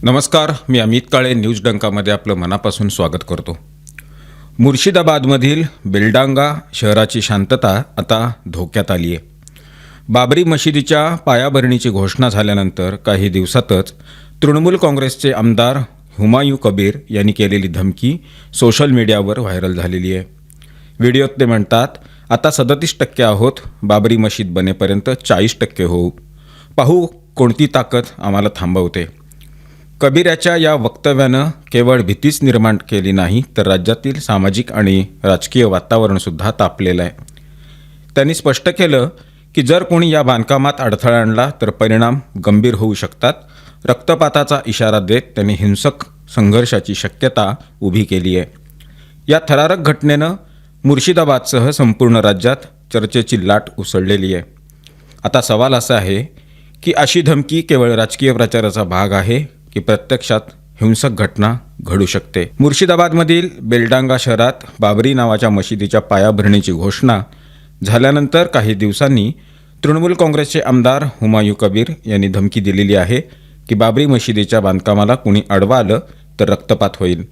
नमस्कार, मी अमित काळे न्यूज डंकामध्ये आपलं मनापासून स्वागत करतो. मुर्शिदाबादमधील बेलडांगा शहराची शांतता आता धोक्यात आली आहे. बाबरी मशिदीच्या पायाभरणीची घोषणा झाल्यानंतर काही दिवसातच तृणमूल काँग्रेसचे आमदार हुमायूं कबीर यांनी केलेली धमकी सोशल मीडियावर व्हायरल झालेली आहे. व्हिडिओत ते म्हणतात, आता 37% आहोत, बाबरी मशीद बनेपर्यंत 40% होऊ, पाहू कोणती ताकद आम्हाला थांबवते. कबीर याच्या या वक्तव्यानं केवळ भीतीच निर्माण केली नाही, तर राज्यातील सामाजिक आणि राजकीय वातावरणसुद्धा तापलेलं आहे. त्यांनी स्पष्ट केलं की जर कोणी या बांधकामात अडथळा आणला तर परिणाम गंभीर होऊ शकतात. रक्तपाताचा इशारा देत त्यांनी हिंसक संघर्षाची शक्यता उभी केली आहे. या थरारक घटनेनं मुर्शिदाबादसह संपूर्ण राज्यात चर्चेची लाट उसळलेली आहे. आता सवाल असा आहे की अशी धमकी केवळ राजकीय प्रचाराचा भाग आहे की प्रत्यक्षात हिंसक घटना घडू शकते. मुर्शिदाबादमधील बेलडांगा शहरात बाबरी नावाच्या मशिदीच्या पायाभरणीची घोषणा झाल्यानंतर काही दिवसांनी तृणमूल काँग्रेसचे आमदार हुमायूं कबीर यांनी धमकी दिलेली आहे की बाबरी मशिदीच्या बांधकामाला कुणी अडवा आलं तर रक्तपात होईल.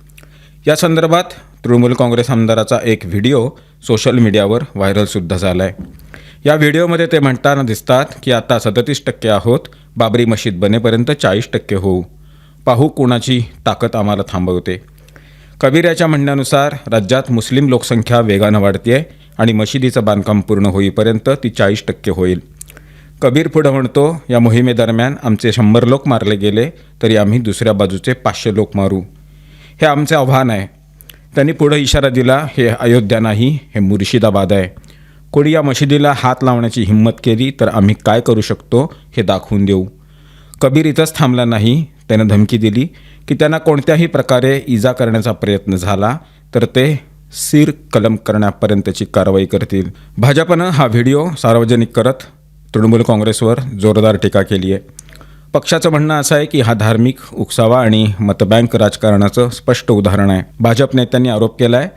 या संदर्भात तृणमूल काँग्रेस आमदाराचा एक व्हिडिओ सोशल मीडियावर व्हायरलसुद्धा झाला आहे. या व्हिडिओमध्ये ते म्हणताना दिसतात की आता 37% आहोत, बाबरी मशीद बनेपर्यंत 40% होऊ, पाहू कोणाची ताकद आम्हाला थांबवते. कबीर याच्या म्हणण्यानुसार राज्यात मुस्लिम लोकसंख्या वेगानं वाढते आहे आणि मशिदीचं बांधकाम पूर्ण होईपर्यंत ती 40% होईल. कबीर पुढं म्हणतो, या मोहिमेदरम्यान आमचे 100 लोक मारले गेले तरी आम्ही दुसऱ्या बाजूचे 500 लोक मारू, हे आमचे आव्हान आहे. त्यांनी पुढं इशारा दिला, हे अयोध्या नाही, हे मुर्शिदाबाद आहे. कोणी या मशिदीला हात लावण्याची हिंमत केली तर आम्ही काय करू शकतो हे दाखवून देऊ. कबीर इथंच थांबला नाही, त्यानं धमकी दिली की त्यांना कोणत्याही प्रकारे इजा करण्याचा प्रयत्न झाला तर ते सिर कलम करण्यापर्यंतची कारवाई करतील. भाजपनं हा व्हिडिओ सार्वजनिक करत तृणमूल काँग्रेसवर जोरदार टीका केली आहे. पक्षाचं म्हणणं असं आहे की हा धार्मिक उकसावा आणि मतबँक राजकारणाचं स्पष्ट उदाहरण आहे. भाजप नेत्यांनी आरोप केला आहे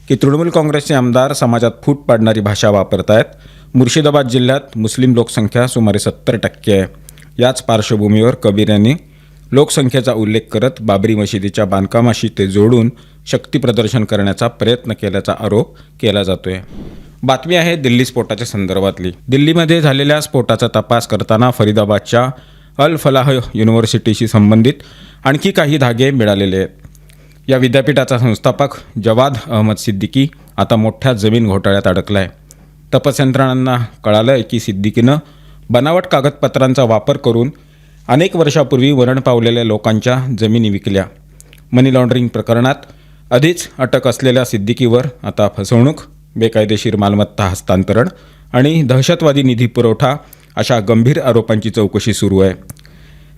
की तृणमूल काँग्रेसचे आमदार समाजात फूट पाडणारी भाषा वापरत आहेत. मुर्शिदाबाद जिल्ह्यात मुस्लिम लोकसंख्या सुमारे 70% आहे. याच पार्श्वभूमीवर कबीर यांनी लोकसंख्येचा उल्लेख करत बाबरी मशिदीच्या बांधकामाशी ते जोडून शक्ती प्रदर्शन करण्याचा प्रयत्न केल्याचा आरोप केला जातोय. बातमी आहे दिल्ली स्फोटाच्या संदर्भातली. दिल्लीमध्ये झालेल्या स्फोटाचा तपास करताना फरीदाबादच्या अल फलाह युनिव्हर्सिटीशी संबंधित आणखी काही धागे मिळालेले आहेत. या विद्यापीठाचा संस्थापक जवाद अहमद सिद्दीकी आता मोठ्या जमीन घोटाळ्यात अडकला आहे. तपासयंत्रणांना कळालं आहे की सिद्दीकीनं बनावट कागदपत्रांचा वापर करून अनेक वर्षापूर्वी मरण पावलेल्या लोकांच्या जमिनी विकल्या. मनी लॉन्ड्रिंग प्रकरणात आधीच अटक असलेल्या सिद्दीकीवर आता फसवणूक, बेकायदेशीर मालमत्ता हस्तांतरण आणि दहशतवादी निधी पुरवठा अशा गंभीर आरोपांची चौकशी सुरू आहे.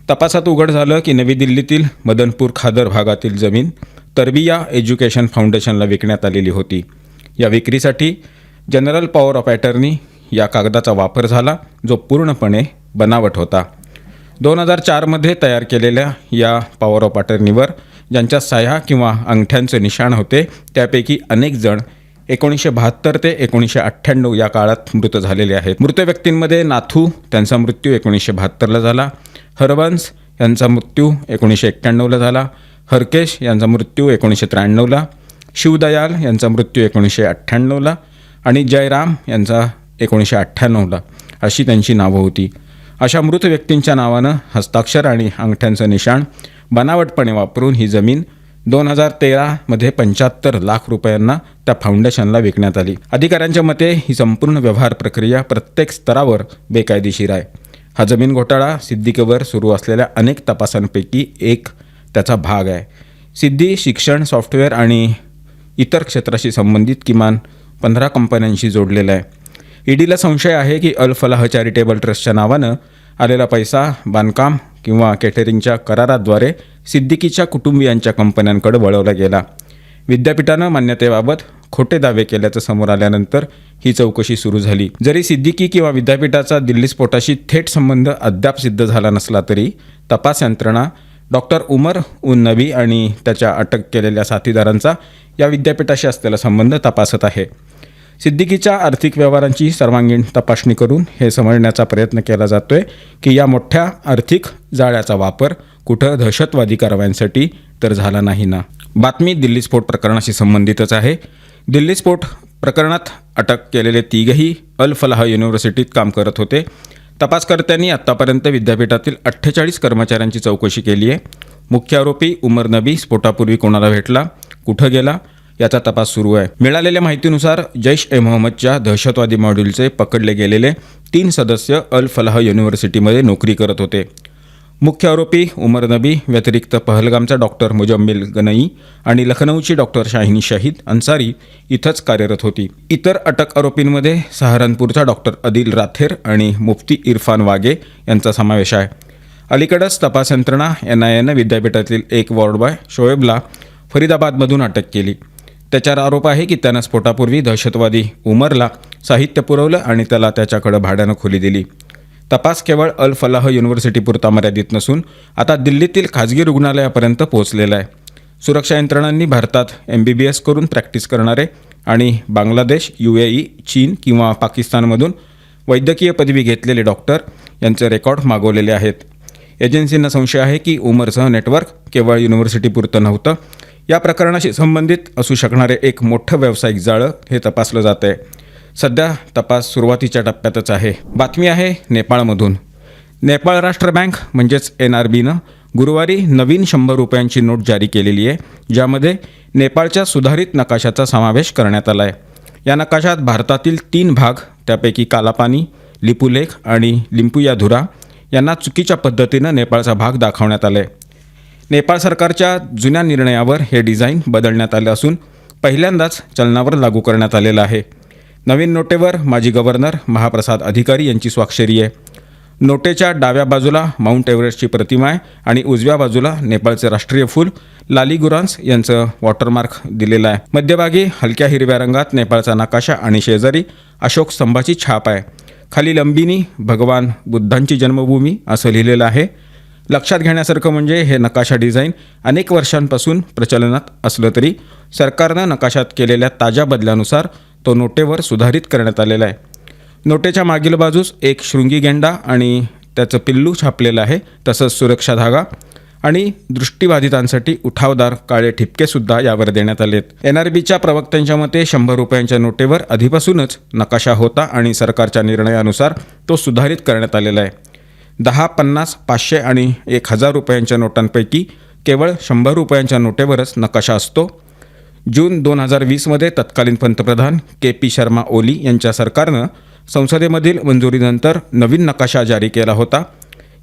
तपासात उघड झालं की नवी दिल्लीतील मदनपूर खादर भागातील जमीन तरबिया एज्युकेशन फाउंडेशनला विकण्यात आलेली होती. या विक्रीसाठी जनरल पॉवर ऑफ अटर्नी या कागदाचा वापर झाला, जो पूर्णपणे बनावट होता. 2004मध्ये तयार केलेल्या या पॉवर ऑफ अटर्नीवर ज्यांच्या सह्या किंवा अंगठ्यांचे निशाण होते त्यापैकी अनेक जण 1972 ते 1998 या काळात मृत झालेले आहेत. मृत व्यक्तींमध्ये नाथू, त्यांचा मृत्यू 1972ला झाला, हरवंश यांचा मृत्यू 1991ला झाला, हरकेश यांचा मृत्यू 1993ला, शिवदयाल यांचा मृत्यू 1998ला आणि जयराम यांचा 1998ला अशी त्यांची नावं होती. अशा मृत व्यक्तींच्या नावानं हस्ताक्षर आणि अंगठ्यांचं निशाण बनावटपणे वापरून ही जमीन 2013मध्ये 75 लाख रुपयांना त्या फाउंडेशनला विकण्यात आली. अधिकाऱ्यांच्या मते ही संपूर्ण व्यवहार प्रक्रिया प्रत्येक स्तरावर बेकायदेशीर आहे. हा जमीन घोटाळा सिद्दीकीवर सुरू असलेल्या अनेक तपासांपैकी एक त्याचा भाग आहे. सिद्दी शिक्षण, सॉफ्टवेअर आणि इतर क्षेत्राशी संबंधित किमान 15 कंपन्यांशी जोडलेला आहे. ईडीला संशय आहे की अल फलाह चॅरिटेबल ट्रस्टच्या नावानं आलेला पैसा बांधकाम किंवा केटरिंगच्या कराराद्वारे सिद्दीकीच्या कुटुंबियांच्या कंपन्यांकडे वळवला गेला. विद्यापीठानं मान्यतेबाबत खोटे दावे केल्याचं समोर आल्यानंतर ही चौकशी सुरू झाली. जरी सिद्दीकी किंवा विद्यापीठाचा दिल्ली स्फोटाशी थेट संबंध अद्याप सिद्ध झाला नसला तरी तपास यंत्रणा डॉक्टर उमर उन नबी आणि त्याच्या अटक केलेल्या साथीदारांचा या विद्यापीठाशी असलेला संबंध तपासत आहे. सिद्दीकीच्या आर्थिक व्यवहारांची सर्वांगीण तपासणी करून हे समजण्याचा प्रयत्न केला जातोय की या मोठ्या आर्थिक जाळ्याचा वापर कुठं दहशतवादी कारवायांसाठी तर झाला नाही ना. बातमी दिल्ली स्फोट प्रकरणाशी संबंधितच आहे. दिल्ली स्फोट प्रकरणात अटक केलेले तिघही अल फलाह युनिव्हर्सिटीत काम करत होते. तपासकर्त्यांनी आत्तापर्यंत विद्यापीठातील 48 कर्मचाऱ्यांची चौकशी केली आहे. मुख्य आरोपी उमर नबी स्फोटापूर्वी कोणाला भेटला, कुठं गेला याचा तपास सुरू आहे. मिळालेल्या माहितीनुसार जैश ए मोहम्मदच्या दहशतवादी मॉड्यूलचे पकडले गेलेले 3 सदस्य अल फलाह युनिव्हर्सिटीमध्ये नोकरी करत होते. मुख्य आरोपी उमर नबी व्यतिरिक्त पहलगामचा डॉक्टर मुजम्मिल गनई आणि लखनौची डॉक्टर शाहिनी शाहिद अन्सारी इथंच कार्यरत होती. इतर अटक आरोपींमध्ये सहारनपूरचा डॉक्टर अदिल राथेर आणि मुफ्ती इरफान वागे यांचा समावेश आहे. अलीकडेच तपास यंत्रणा NIAनं विद्यापीठातील एक वॉर्डबॉय शोएबला फरीदाबादमधून अटक केली. त्याच्यावर आरोप आहे की त्यानं स्फोटापूर्वी दहशतवादी उमरला साहित्य पुरवलं आणि त्याला त्याच्याकडे भाड्यानं खोली दिली. तपास केवळ अल फलाह युनिव्हर्सिटीपुरता मर्यादित नसून आता दिल्लीतील खाजगी रुग्णालयापर्यंत पोहोचलेला आहे. सुरक्षा यंत्रणांनी भारतात MBBS करून प्रॅक्टिस करणारे आणि बांगलादेश, UAE, चीन किंवा पाकिस्तानमधून वैद्यकीय पदवी घेतलेले डॉक्टर यांचे रेकॉर्ड मागवलेले आहेत. एजन्सींना संशय आहे की उमरचं नेटवर्क केवळ युनिव्हर्सिटीपुरतं नव्हतं. या प्रकरणाशी संबंधित असू शकणारे एक मोठं व्यावसायिक जाळं हे तपासलं जात आहे. सध्या तपास सुरुवातीच्या टप्प्यातच आहे. बातमी आहे नेपाळमधून. नेपाळ राष्ट्र बँक म्हणजेच NRBनं गुरुवारी नवीन 100 रुपयांची नोट जारी केलेली आहे, ज्यामध्ये नेपाळच्या सुधारित नकाशाचा समावेश करण्यात आला आहे. या नकाशात भारतातील 3 भाग, त्यापैकी कालापानी, लिपुलेख आणि लिंपुयाधुरा यांना चुकीच्या पद्धतीनं नेपाळचा भाग दाखवण्यात आला आहे. नेपाळ सरकारच्या जुन्या निर्णयावर हे डिझाईन बदलण्यात आलं असून पहिल्यांदाच चलनावर लागू करण्यात आलेलं आहे. नवीन नोटेवर माजी गव्हर्नर महाप्रसाद अधिकारी यांची स्वाक्षरी आहे. नोटेच्या डाव्या बाजूला माउंट एव्हरेस्टची प्रतिमा आहे आणि उजव्या बाजूला नेपाळचे राष्ट्रीय फूल लालीगुरान्स यांचं वॉटरमार्क दिलेलं आहे. मध्यभागी हलक्या हिरव्या रंगात नेपाळचा नकाशा आणि शेजारी अशोक स्तंभाची छाप आहे. खाली लंबिनी भगवान बुद्धांची जन्मभूमी असं लिहिलेलं आहे. लक्षात घेण्यासारखं म्हणजे हे नकाशा डिझाईन अनेक वर्षांपासून प्रचलनात असलं तरी सरकारनं नकाशात केलेल्या ताज्या बदलानुसार तो नोटेवर सुधारित करण्यात आलेला आहे. नोटेच्या मागील बाजूस एक शृंगी गेंडा आणि त्याचं पिल्लू छापलेलं आहे. तसंच सुरक्षा धागा आणि दृष्टीबाधितांसाठी उठावदार काळे ठिपकेसुद्धा यावर देण्यात आलेत. NRBच्या प्रवक्त्यांच्या मते 100 रुपयांच्या नोटेवर आधीपासूनच नकाशा होता आणि सरकारच्या निर्णयानुसार तो सुधारित करण्यात आलेला आहे. 10, 50, 500 आणि 1000 रुपयांच्या नोटांपैकी केवळ 100 रुपयांच्या नोटेवरच नकाशा असतो. जून 2020मध्ये तत्कालीन पंतप्रधान KP शर्मा ओली यांच्या सरकारनं संसदेमधील मंजुरीनंतर नवीन नकाशा जारी केला होता.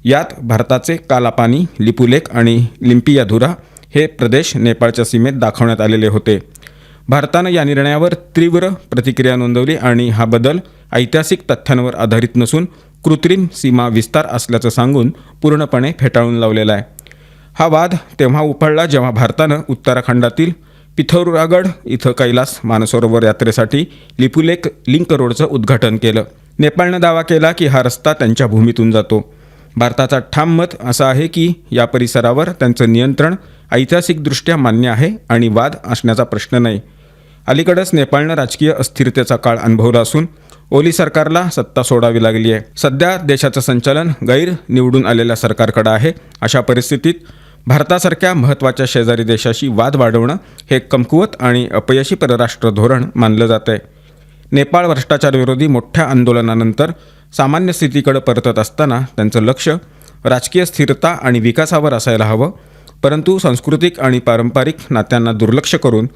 यात भारताचे कालापानी, लिपुलेख आणि लिंपियाधुरा हे प्रदेश नेपाळच्या सीमेत दाखवण्यात आलेले होते. भारतानं या निर्णयावर तीव्र प्रतिक्रिया नोंदवली आणि हा बदल ऐतिहासिक तथ्यांवर आधारित नसून कृत्रिम सीमा विस्तार असल्याचं सांगून पूर्णपणे फेटाळून लावलेला आहे. हा वाद तेव्हा उफाळला जेव्हा भारतानं उत्तराखंडातील पिथौरागड इथं कैलास मानसरोवर यात्रेसाठी लिपुलेख लिंक रोडचं उद्घाटन केलं. नेपाळनं दावा केला की हा रस्ता त्यांच्या भूमीतून जातो. भारताचा ठाम मत असा आहे की या परिसरावर त्यांचं नियंत्रण ऐतिहासिकदृष्ट्या मान्य आहे आणि वाद असण्याचा प्रश्न नाही. अलीकडेच नेपाळनं राजकीय अस्थिरतेचा काळ अनुभवला असून ओली सरकारला सत्ता सोडावी लागली आहे. सध्या देशाचं संचालन गैर निवडून आलेल्या सरकारकडे आहे. अशा परिस्थितीत भारतासारख्या महत्त्वाच्या शेजारी देशाशी वाद वाढवणं हे कमकुवत आणि अपयशी परराष्ट्र धोरण मानलं जात आहे. नेपाळ भ्रष्टाचारविरोधी मोठ्या आंदोलनानंतर सामान्य स्थितीकडे परतत असताना त्यांचं लक्ष राजकीय स्थिरता आणि विकासावर असायला हवं, परंतु सांस्कृतिक आणि पारंपरिक नात्यांना दुर्लक्ष करून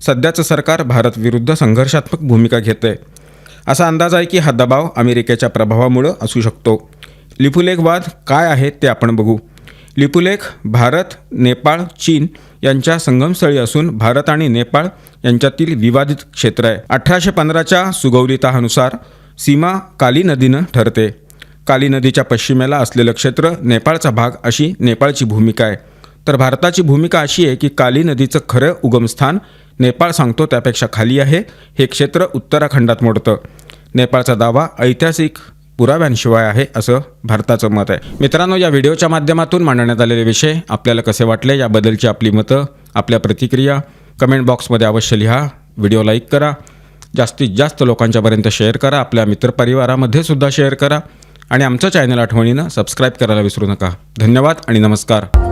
सध्याचं सरकार भारतविरुद्ध संघर्षात्मक भूमिका घेतं आहे. असा अंदाज आहे की हा दबाव अमेरिकेच्या प्रभावामुळं असू शकतो. लिपुलेख वाद काय आहे ते आपण बघू. लिपुलेख भारत, नेपाळ, चीन यांच्या संगमस्थळी असून भारत आणि नेपाळ यांच्यातील विवादित क्षेत्र आहे. 1815च्या सुगौली तहानुसार सीमा काली नदीनं ठरते. काली नदीच्या पश्चिमेला असलेलं क्षेत्र नेपाळचा भाग अशी नेपाळची भूमिका आहे. तर भारताची भूमिका अशी आहे की काली नदीचं खरं उगमस्थान नेपाळ सांगतो त्यापेक्षा खाली आहे. हे क्षेत्र उत्तराखंडात मोडतं. नेपाळचा दावा ऐतिहासिक पुराव्यांशिवाय आहे असं भारताचं मत आहे. मित्रांनो, या व्हिडिओच्या माध्यमातून मांडण्यात आलेले विषय आपल्याला कसे वाटले याबद्दलची आपली मतं, आपल्या प्रतिक्रिया कमेंट बॉक्समध्ये अवश्य लिहा. व्हिडिओ लाईक करा, जास्तीत जास्त लोकांच्यापर्यंत शेअर करा, आपल्या मित्रपरिवारामध्ये सुद्धा शेअर करा आणि आमचं चॅनल आठवणीनं सबस्क्राईब करायला विसरू नका. धन्यवाद आणि नमस्कार.